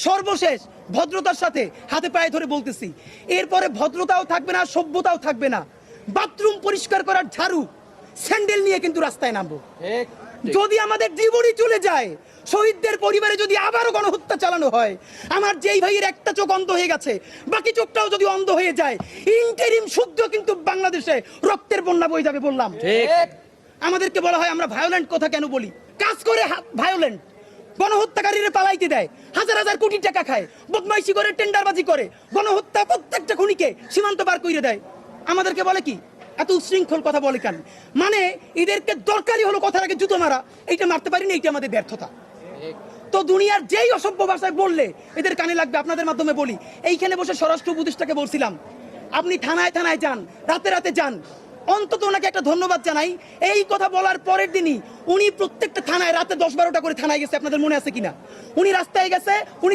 সর্বশেষ ভদ্রতার সাথে হাতে পায়ে ধরে বলতেছি, এরপরে ভদ্রতাও থাকবে না, সভ্যতাও থাকবে না। বাথরুম পরিষ্কার করার ঝাড়ু স্যান্ডেল নিয়ে কিন্তু রাস্তায় নামবো। যদি আমাদের জীবনই চলে যায়, শহীদদের পরিবারে যদি আবারও গণহত্যা চালানো হয়, আমার যেই ভাইয়ের একটা চোখ অন্ধ হয়ে গেছে বাকি চোখটাও যদি অন্ধ হয়ে যায়, ইন্টারিম শুদ্ধ কিন্তু বাংলাদেশে রক্তের বন্যা বয়ে যাবে। বললাম আমাদেরকে বলা হয় আমরা ভায়োলেন্ট কথা কেন বলি, কাজ করে ভায়োলেন্ট। গণহত্যাকারীরা পালাইতে দেয়, হাজার হাজার কোটি টাকা খায়, বদমাইশি করে, টেন্ডারবাজি করে, গণহত্যা প্রত্যেকটা খুনিকে সীমান্ত পার করে দেয়। আমাদেরকে বলে কি এত উশৃঙ্খল কথা বলে কেন? মানে এদেরকে দরকারই হলো কথার আগে জুতো মারা। এইটা মারতে পারিনি, এইটা আমাদের ব্যর্থতা। তো দুনিয়ার যেই অসভ্য ভাষায় বললে এদের কানে লাগবে। আপনাদের মাধ্যমে বলি, এইখানে বসে স্বরাষ্ট্র উপদেষ্টাকে বলছিলাম আপনি থানায় থানায় যান, রাতে রাতে যান, অন্তত ওনাকে একটা ধন্যবাদ জানাই। এই কথা বলার পরের দিনই উনি প্রত্যেকটা থানায় রাতে 10-12টা করে থানায় গেছে। আপনাদের মনে আছে কিনা? উনি রাস্তায় গেছে, উনি